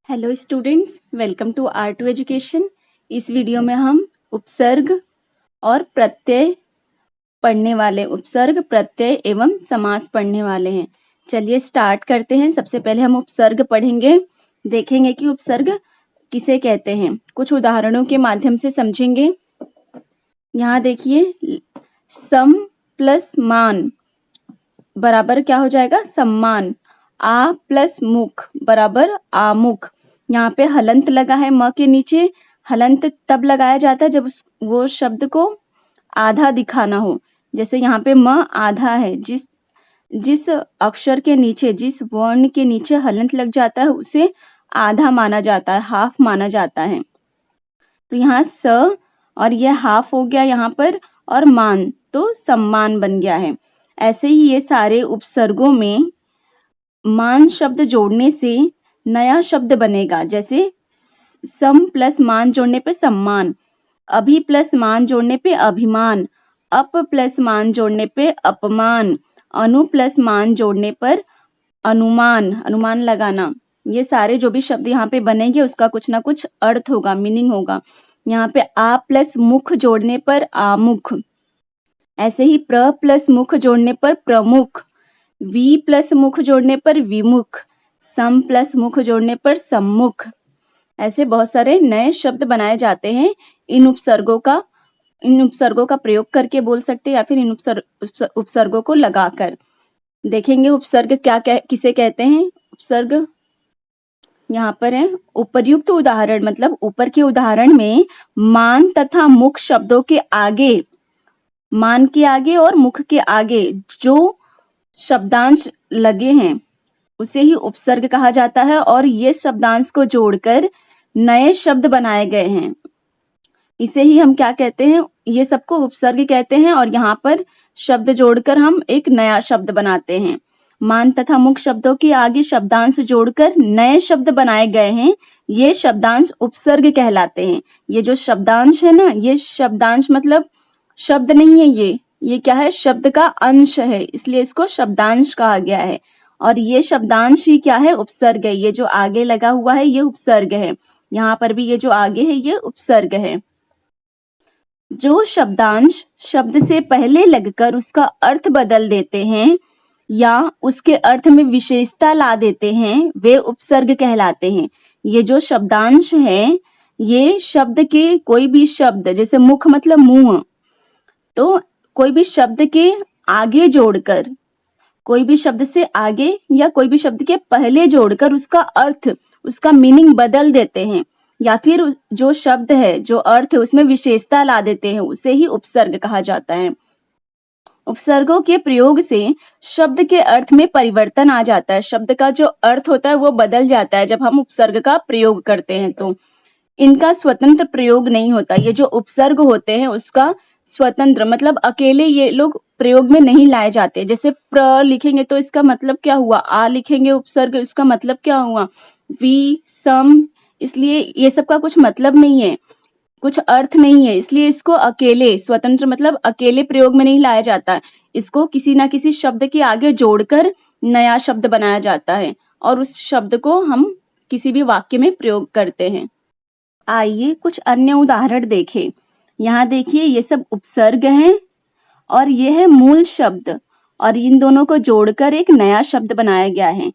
Hello students, welcome to R2 education. इस video में हम उपसर्ग और प्रत्यय पढ़ने वाले उपसर्ग, प्रत्यय एवं समास पढ़ने वाले हैं। चलिए स्टार्ट करते हैं। सबसे पहले हम उपसर्ग पढ़ेंगे, देखेंगे कि उपसर्ग किसे कहते हैं। कुछ उदाहरणों के माध्यम से समझेंगे। यहाँ देखिए, सम प्लस मान बराबर क्या हो जाएगा? सम्मान। आ प्लस मुख बराबर आमुख। यहाँ पे हलंत लगा है म के नीचे। हलंत तब लगाया जाता है जब वो शब्द को आधा दिखाना हो। जैसे यहाँ पे म आधा है, जिस अक्षर के नीचे, जिस वर्ण के नीचे हलंत लग जाता है उसे आधा माना जाता है, हाफ माना जाता है। तो यहाँ स और यह हाफ हो गया यहाँ पर, और मान तो सम्मान बन गया है। ऐसे ही ये सारे उपसर्गों में मान शब्द जोड़ने से नया शब्द बनेगा। जैसे सम प्लस मान जोड़ने पे सम्मान, अभि प्लस मान जोड़ने पे अभिमान, अप प्लस मान जोड़ने पे अपमान, अनु प्लस मान जोड़ने पर अनुमान, अनुमान लगाना। ये सारे जो भी शब्द यहाँ पे बनेंगे उसका कुछ ना कुछ अर्थ होगा, मीनिंग होगा। यहाँ पे आ प्लस मुख जोड़ने पर आमुख, ऐसे ही प्र प्लस मुख जोड़ने पर प्रमुख, वी प्लस मुख जोड़ने पर विमुख, सम प्लस मुख जोड़ने पर सम्मुख। ऐसे बहुत सारे नए शब्द बनाए जाते हैं। इन उपसर्गों का प्रयोग करके बोल सकते हैं, या फिर इन उपसर्गों को लगाकर। देखेंगे उपसर्ग किसे कहते हैं। उपसर्ग यहाँ पर है। उपर्युक्त उदाहरण मतलब ऊपर के उदाहरण में मान तथा मुख शब्दों के आगे, मान के आगे और मुख के आगे जो शब्दांश लगे हैं उसे ही उपसर्ग कहा जाता है, और ये शब्दांश को जोड़कर नए शब्द बनाए गए हैं। इसे ही हम क्या कहते हैं? ये सबको उपसर्ग कहते हैं। और यहाँ पर शब्द जोड़कर हम एक नया शब्द बनाते हैं। मान तथा मुख शब्दों के आगे शब्दांश जोड़कर नए शब्द बनाए गए हैं, ये शब्दांश उपसर्ग कहलाते हैं। ये जो शब्दांश है ना, ये शब्दांश मतलब शब्द नहीं है, ये क्या है? शब्द का अंश है, इसलिए इसको शब्दांश कहा गया है। और ये शब्दांश ही क्या है? उपसर्ग है। ये जो आगे लगा हुआ है ये उपसर्ग है। यहाँ पर भी ये जो आगे है ये उपसर्ग है। जो शब्दांश शब्द से पहले लगकर उसका अर्थ बदल देते हैं या उसके अर्थ में विशेषता ला देते हैं, वे उपसर्ग कहलाते हैं। ये जो शब्दांश है, ये शब्द के कोई भी शब्द, जैसे मुख मतलब मुंह, तो कोई भी शब्द के आगे जोड़कर, कोई भी शब्द से आगे या कोई भी शब्द के पहले जोड़कर उसका अर्थ, उसका मीनिंग बदल देते हैं, या फिर जो शब्द है, जो अर्थ है उसमें विशेषता ला देते हैं, उसे ही उपसर्ग कहा जाता है। उपसर्गों के प्रयोग से शब्द के अर्थ में परिवर्तन आ जाता है। शब्द का जो अर्थ होता है वो बदल जाता है जब हम उपसर्ग का प्रयोग करते हैं। तो इनका स्वतंत्र प्रयोग नहीं होता। ये जो उपसर्ग होते हैं उसका स्वतंत्र मतलब अकेले ये लोग प्रयोग में नहीं लाए जाते। जैसे प्र लिखेंगे तो इसका मतलब क्या हुआ? आ लिखेंगे उपसर्ग, इसका मतलब क्या हुआ? वी, सम, इसलिए ये सब का कुछ मतलब नहीं है, कुछ अर्थ नहीं है, इसलिए इसको अकेले, स्वतंत्र मतलब अकेले प्रयोग में नहीं लाया जाता। इसको किसी ना किसी शब्द के आगे जोड़कर नया शब्द बनाया जाता है, और उस शब्द को हम किसी भी वाक्य में प्रयोग करते हैं। आइए कुछ अन्य उदाहरण देखें। यहाँ देखिए, ये सब उपसर्ग हैं और ये है मूल शब्द, और इन दोनों को जोड़कर एक नया शब्द बनाया गया है।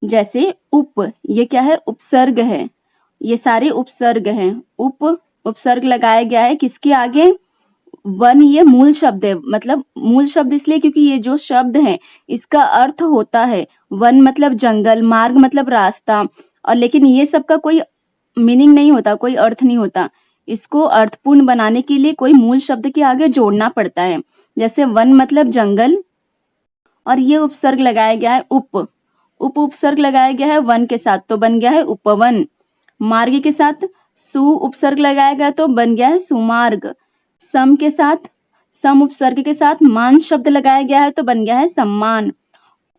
जैसे उप, ये क्या है? उपसर्ग है। ये सारे उपसर्ग हैं। उपसर्ग लगाया गया है किसके आगे? वन, ये मूल शब्द है। मतलब मूल शब्द इसलिए क्योंकि ये जो शब्द है इसका अर्थ होता है वन मतलब जंगल, मार्ग मतलब रास्ता, और लेकिन ये सब का कोई मीनिंग नहीं होता, कोई अर्थ नहीं होता। इसको अर्थपूर्ण बनाने के लिए कोई मूल शब्द के आगे जोड़ना पड़ता है। जैसे वन मतलब जंगल, और ये उपसर्ग लगाया गया है उपसर्ग लगाया गया है वन के साथ, तो बन गया है उपवन। मार्ग के साथ सु उपसर्ग लगाया गया तो बन गया है सुमार्ग। सम के साथ, सम उपसर्ग के साथ मान शब्द लगाया गया है तो बन गया है सम्मान।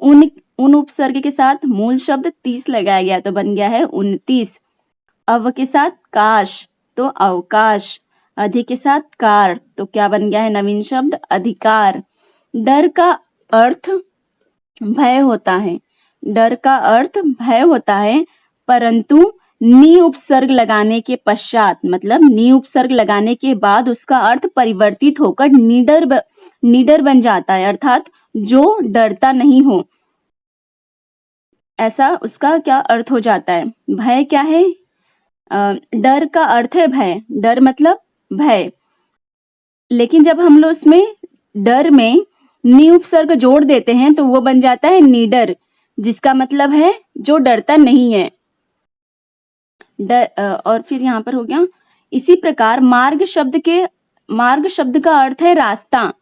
उन उपसर्ग के साथ मूल शब्द 30 लगाया गया तो बन गया है 29। अव के साथ काश तो अवकाश। अधि के साथ कार तो क्या बन गया है? नवीन शब्द अधिकार। डर का अर्थ भय होता है, डर का अर्थ भय होता है, परंतु नी उपसर्ग लगाने के पश्चात, मतलब नी उपसर्ग लगाने के बाद उसका अर्थ परिवर्तित होकर निडर बन जाता है, अर्थात जो डरता नहीं हो, ऐसा उसका क्या अर्थ हो जाता है। भय क्या है? डर का अर्थ है भय, डर मतलब भय, लेकिन जब हम लोग उसमें डर में नी उपसर्ग जोड़ देते हैं तो वो बन जाता है निडर, जिसका मतलब है जो डरता नहीं है। और फिर यहाँ पर हो गया, इसी प्रकार मार्ग शब्द का अर्थ है रास्ता,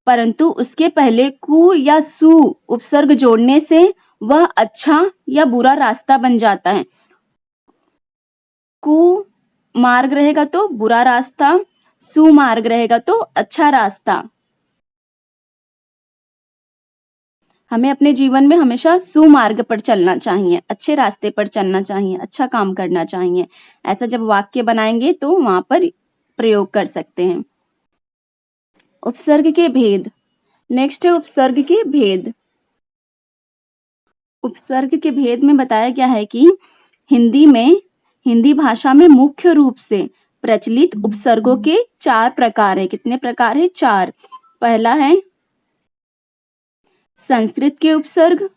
परंतु उसके पहले कु या सु उपसर्ग जोड़ने से वह अच्छा या बुरा रास्ता बन जाता है। कु मार्ग रहेगा तो बुरा रास्ता, सुमार्ग रहेगा तो अच्छा रास्ता। हमें अपने जीवन में हमेशा सुमार्ग पर चलना चाहिए, अच्छे रास्ते पर चलना चाहिए, अच्छा काम करना चाहिए। ऐसा जब वाक्य बनाएंगे तो वहां पर प्रयोग कर सकते हैं। उपसर्ग के भेद। नेक्स्ट है उपसर्ग के भेद। उपसर्ग के भेद में बताया गया है कि हिंदी भाषा में मुख्य रूप से प्रचलित उपसर्गों के 4 प्रकार है। कितने प्रकार है? 4। पहला है संस्कृत के उपसर्ग,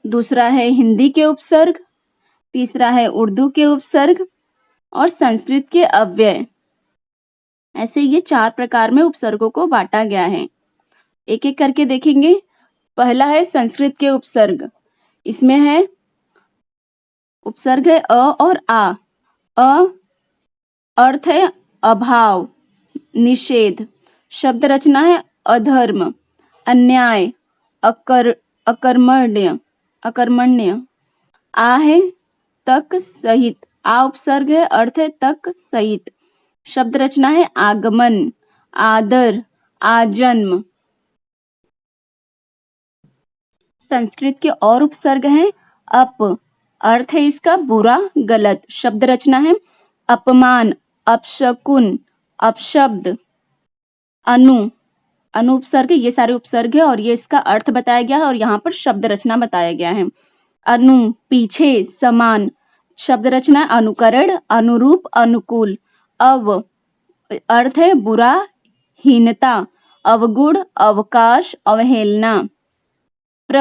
दूसरा है हिंदी के उपसर्ग, तीसरा है उर्दू के उपसर्ग और संस्कृत के अव्यय। ऐसे ये 4 प्रकार में उपसर्गों को बांटा गया है। एक एक करके देखेंगे। पहला है संस्कृत के उपसर्ग। इसमें है उपसर्ग है अ और आ। अ अर्थ है अभाव, निषेध। शब्द रचना है अधर्म, अन्याय, अकर्मण्य। आ है तक सहित। आ उपसर्ग है, अर्थ है तक सहित। शब्द रचना है आगमन, आदर, आजन्म। संस्कृत के और उपसर्ग हैं अप, अर्थ है इसका बुरा, गलत। शब्द रचना है अपमान, अपशकुन, अपशब्द। अनुपसर्ग, ये सारे उपसर्ग है और ये इसका अर्थ बताया गया है और यहाँ पर शब्द रचना बताया गया है। अनु पीछे, समान। शब्द रचना अनुकरण, अनुरूप, अनुकूल। अव अर्थ है बुरा, हीनता, अवगुण, अवकाश, अवहेलना। प्र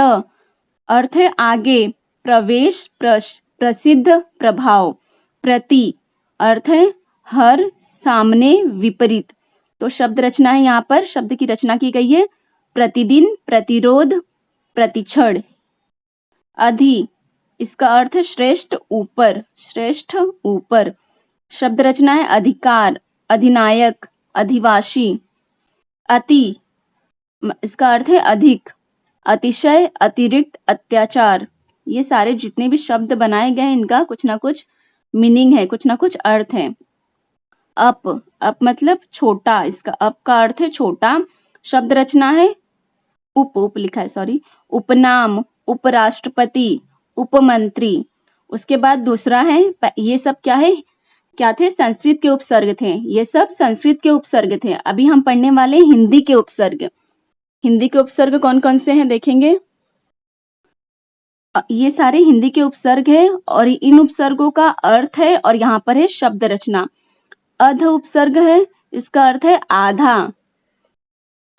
अर्थ है आगे, प्रवेश, प्रसिद्ध, प्रभाव। प्रति अर्थ है हर, सामने, विपरीत। तो शब्द रचना है, यहाँ पर शब्द की रचना की गई है प्रतिदिन, प्रतिरोध, प्रतिक्षण। अधि इसका अर्थ है श्रेष्ठ, ऊपर, श्रेष्ठ, ऊपर। शब्द रचना है अधिकार, अधिनायक, अधिवासी। अति इसका अर्थ है अधिक, अतिशय, अतिरिक्त, अत्याचार। ये सारे जितने भी शब्द बनाए गए हैं इनका कुछ ना कुछ मीनिंग है, कुछ ना कुछ अर्थ है। अप मतलब छोटा, इसका अप का अर्थ है छोटा। शब्द रचना है उप लिखा है, सॉरी, उपनाम, उपराष्ट्रपति, उपमंत्री। उसके बाद दूसरा है, ये सब क्या थे? संस्कृत के उपसर्ग थे। ये सब संस्कृत के उपसर्ग थे। अभी हम पढ़ने वाले हिंदी के उपसर्ग। हिंदी के उपसर्ग कौन कौन से हैं देखेंगे। ये सारे हिंदी के उपसर्ग है और इन उपसर्गों का अर्थ है और यहाँ पर है शब्द रचना। अध उपसर्ग है, इसका अर्थ है आधा।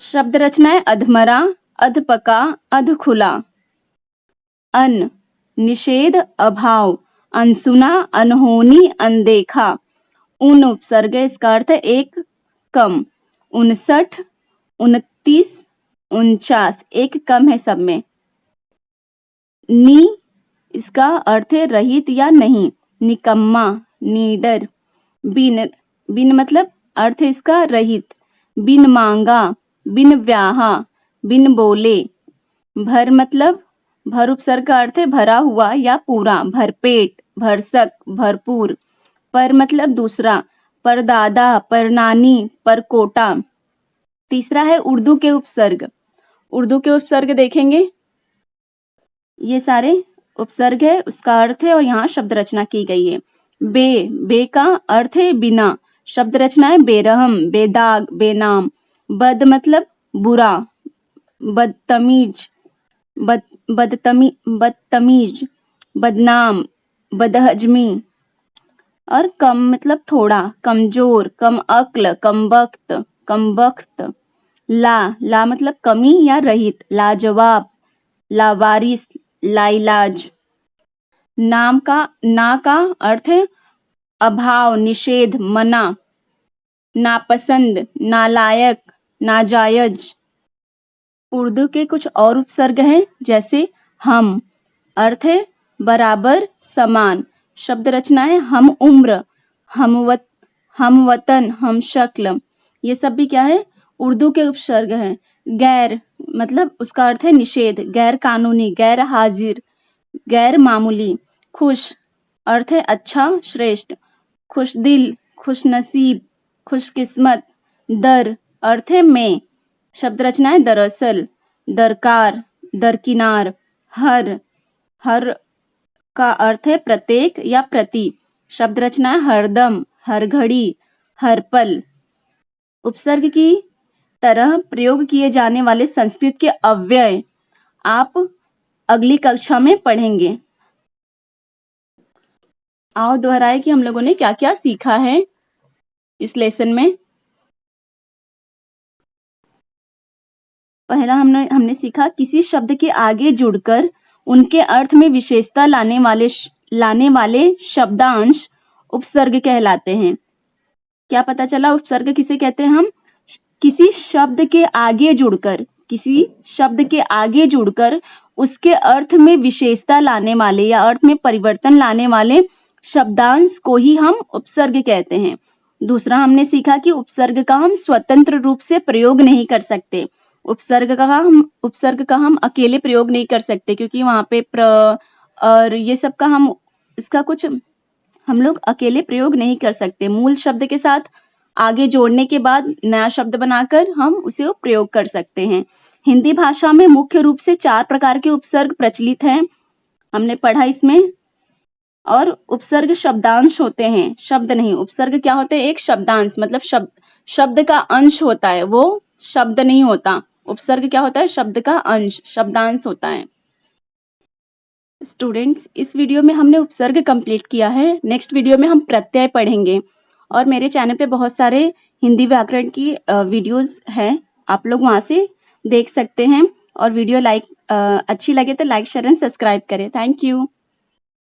शब्द रचना है अधमरा, अधपका, अधखुला। अन निषेध, अभाव, अनसुना, अनहोनी, अनदेखा। उन उपसर्ग है, इसका अर्थ है एक, कम। 59, 29, 49, एक कम है सब में। नी इसका अर्थ है रहित या नहीं, निकम्मा, नीडर। बिन मतलब अर्थ है इसका रहित, बिन मांगा, बिन ब्याहा, बिन बोले। भर मतलब भर उपसर्ग का अर्थ है भरा हुआ या पूरा, भरपेट, भरसक, भरपूर। पर मतलब दूसरा, परदादा, परनानी, परकोटा। तीसरा है उर्दू के उपसर्ग। उर्दू के उपसर्ग देखेंगे। ये सारे उपसर्ग है, उसका अर्थ है और यहाँ शब्द रचना की गई है। बे का अर्थ है बिना। शब्द रचना है बेरहम, बेदाग, बेनाम। बद मतलब बुरा, बदतमीज, बदतमीज, बदनाम, बदहजमी, और कम मतलब थोड़ा, कमजोर, कम अक्ल, कम वक्त, ला मतलब कमी या रहित, लाजवाब, लावारिस, लाइलाज। ना का अर्थ है अभाव, निषेध, मना, नापसंद, नालायक, नाजायज। उर्दू के कुछ और उपसर्ग हैं, जैसे हम, अर्थ है बराबर, समान। शब्द रचना है हम उम्र, हम वतन, हम शक्ल। ये सब भी क्या है, उर्दू के उपसर्ग हैं। गैर मतलब उसका अर्थ है निषेध, गैर कानूनी, गैर हाजिर, गैर मामूली। खुश अर्थ है अच्छा, श्रेष्ठ। खुशदिल, खुशनसीब, खुशकिस्मत। दर अर्थ है में। शब्द रचना है दरअसल, दरकार, दरकिनार। हर का अर्थ है प्रत्येक या प्रति। शब्द रचना है हरदम, हर घड़ी, हर पल। उपसर्ग की तरह प्रयोग किए जाने वाले संस्कृत के अव्यय आप अगली कक्षा में पढ़ेंगे। आओ दोहराए कि हम लोगों ने क्या क्या सीखा है इस लेसन में। पहला हमने सीखा किसी शब्द के आगे जुड़कर उनके अर्थ में विशेषता लाने वाले शब्दांश उपसर्ग कहलाते हैं। क्या पता चला उपसर्ग किसे कहते हैं हम? किसी शब्द के आगे जुड़कर उसके अर्थ में विशेषता लाने वाले या अर्थ में परिवर्तन लाने वाले शब्दांश को ही हम उपसर्ग कहते हैं। दूसरा हमने सीखा कि उपसर्ग का हम स्वतंत्र रूप से प्रयोग नहीं कर सकते। उपसर्ग का हम अकेले प्रयोग नहीं कर सकते, क्योंकि वहां पे प्र और ये सब का इसका कुछ हम लोग अकेले प्रयोग नहीं कर सकते। मूल शब्द के साथ आगे जोड़ने के बाद नया शब्द बनाकर हम उसे प्रयोग कर सकते हैं। हिंदी भाषा में मुख्य रूप से 4 प्रकार के उपसर्ग प्रचलित हैं, हमने पढ़ा इसमें। और उपसर्ग शब्दांश होते हैं, शब्द नहीं। उपसर्ग क्या होते हैं? एक शब्दांश मतलब शब्द का अंश होता है, वो शब्द नहीं होता। उपसर्ग क्या होता है? शब्द का अंश, शब्दांश होता है। स्टूडेंट्स, इस वीडियो में हमने उपसर्ग कंप्लीट किया है। नेक्स्ट वीडियो में हम प्रत्यय पढ़ेंगे। और मेरे चैनल पे बहुत सारे हिंदी व्याकरण की वीडियोस हैं, आप लोग वहां से देख सकते हैं। और वीडियो अच्छी लगे तो लाइक, शेयर एंड सब्सक्राइब करें। Thank you.